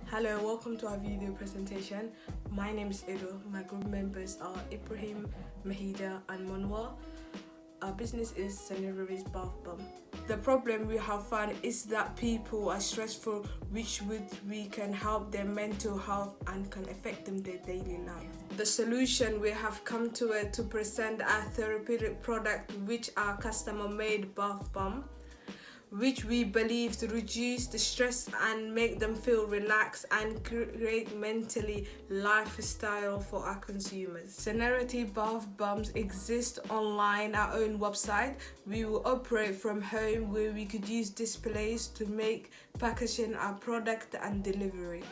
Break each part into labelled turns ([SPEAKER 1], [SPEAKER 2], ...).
[SPEAKER 1] Hello, welcome to our video presentation. My name is Idil. My group members are Ibrahim, Mehieda and Monwar. Our business is Serenity bath bomb. The problem we have found is that people are stressful, which we can help their mental health and can affect them their daily life. The solution we have come to it to present a therapeutic product, which our customer-made bath bomb, which we believe to reduce the stress and make them feel relaxed and create mentally lifestyle for our consumers. Serenity bath bombs exist online, our own website. We will operate from home where we could use displays to make packaging our product and delivery.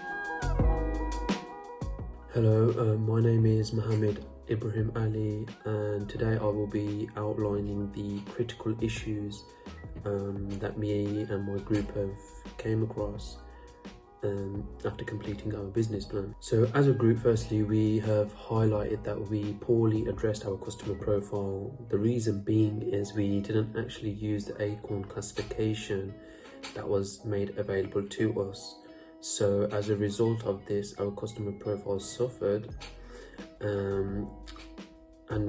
[SPEAKER 2] Hello, my name is Mohammed Ibrahim Ali, and today I will be outlining the critical issues that me and my group have came across after completing our business plan. So as a group, firstly, we have highlighted that we poorly addressed our customer profile. The reason being is we didn't actually use the Acorn classification that was made available to us. So as a result of this, our customer profile suffered and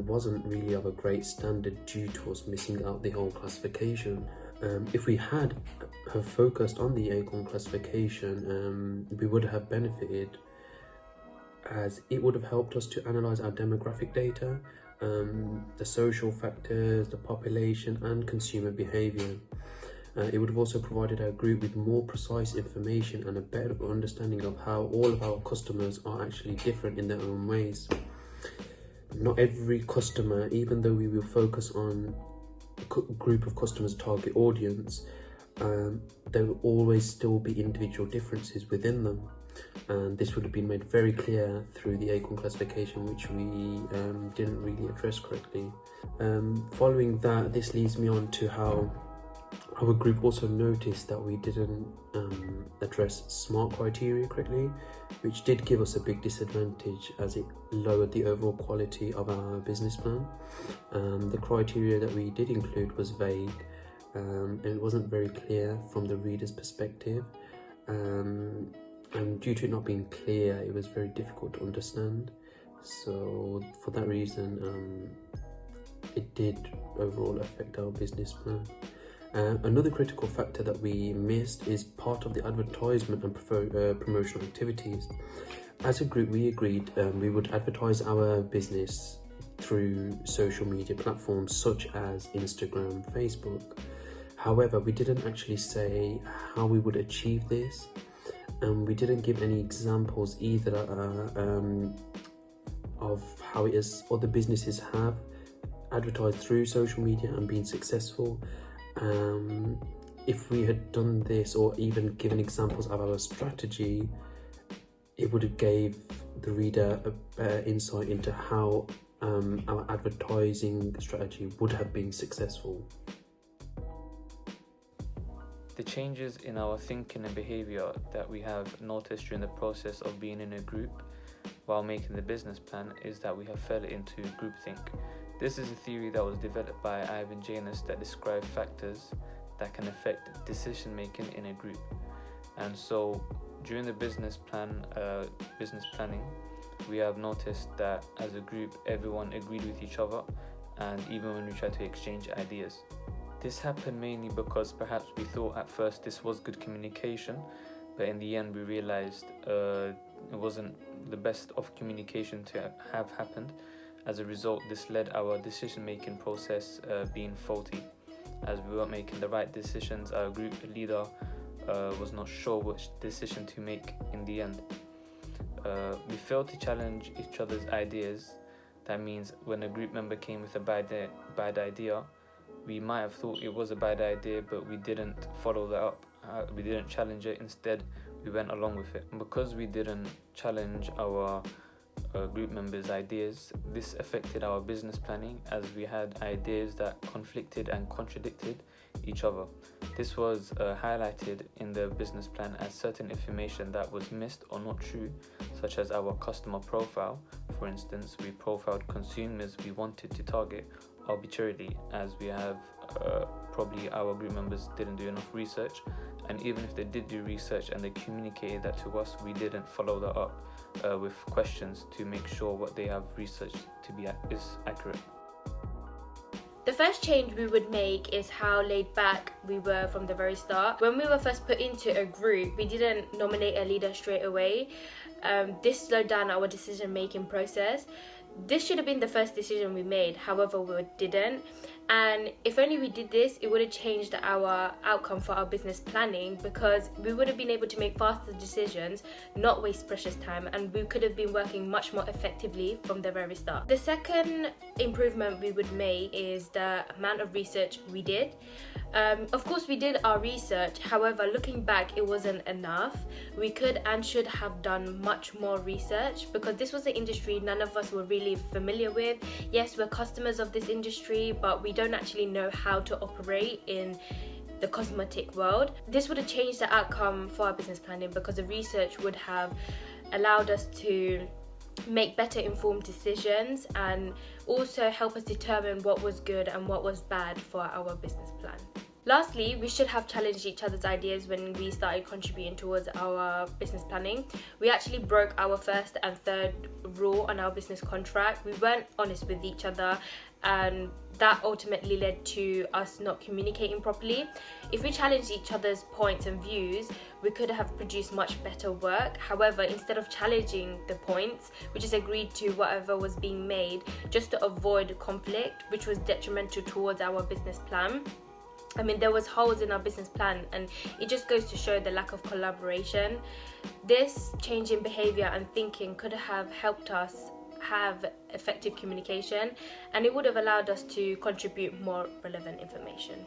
[SPEAKER 2] wasn't really of a great standard due to us missing out the whole classification. If we had have focused on the Acorn classification, we would have benefited, as it would have helped us to analyse our demographic data, the social factors, the population and consumer behaviour. It would have also provided our group with more precise information and a better understanding of how all of our customers are actually different in their own ways. Not every customer, even though we will focus on a group of customers' target audience, there will always still be individual differences within them. And this would have been made very clear through the Acorn classification, which we didn't really address correctly. Following that, this leads me on to how our group also noticed that we didn't address SMART criteria correctly, which did give us a big disadvantage as it lowered the overall quality of our business plan. The criteria that we did include was vague, and it wasn't very clear from the reader's perspective, and due to it not being clear, it was very difficult to understand. So for that reason, it did overall affect our business plan. Another critical factor that we missed is part of the advertisement and promotional activities. As a group, we agreed we would advertise our business through social media platforms such as Instagram, Facebook. However, we didn't actually say how we would achieve this, and we didn't give any examples either of how it is other businesses have advertised through social media and been successful. If we had done this, or even given examples of our strategy, it would have gave the reader a better insight into how our advertising strategy would have been successful.
[SPEAKER 3] The changes in our thinking and behaviour that we have noticed during the process of being in a group while making the business plan is that we have fell into groupthink. This is a theory that was developed by Ivan Janus that describes factors that can affect decision making in a group. And so during the business planning, we have noticed that as a group everyone agreed with each other, and even when we tried to exchange ideas. This happened mainly because perhaps we thought at first this was good communication, but in the end we realized it wasn't the best of communication to have happened. As a result, this led our decision-making process being faulty. As we weren't making the right decisions, our group leader was not sure which decision to make in the end. We failed to challenge each other's ideas. That means when a group member came with a bad idea, we might have thought it was a bad idea, but we didn't follow that up. We didn't challenge it. Instead, we went along with it. And because we didn't challenge our group members' ideas, this affected our business planning, as we had ideas that conflicted and contradicted each other. This was highlighted in the business plan as certain information that was missed or not true, such as our customer profile. for instance, we profiled consumers we wanted to target arbitrarily, as we have probably our group members didn't do enough research, and even if they did do research and they communicated that to us, we didn't follow that up with questions to make sure what they have researched to be is accurate.
[SPEAKER 4] The first change we would make is how laid back we were from the very start. When we were first put into a group, we didn't nominate a leader straight away. This slowed down our decision-making process. This should have been the first decision we made, however we didn't. And if only we did this, it would have changed our outcome for our business planning, because we would have been able to make faster decisions, not waste precious time, and we could have been working much more effectively from the very start. The second improvement we would make is the amount of research we did. Of course we did our research, however looking back it wasn't enough. We could and should have done much more research, because this was an industry none of us were really familiar with. Yes, we're customers of this industry, but we don't actually know how to operate in the cosmetic world. This would have changed the outcome for our business planning, because the research would have allowed us to make better informed decisions and also help us determine what was good and what was bad for our business plan. Lastly, we should have challenged each other's ideas when we started contributing towards our business planning. We actually broke our first and third rule on our business contract. We weren't honest with each other, and that ultimately led to us not communicating properly. If we challenged each other's points and views, we could have produced much better work. However, instead of challenging the points, we just agreed to whatever was being made just to avoid conflict, which was detrimental towards our business plan. I mean, there was holes in our business plan, and it just goes to show the lack of collaboration. This change in behavior and thinking could have helped us have effective communication, and it would have allowed us to contribute more relevant information.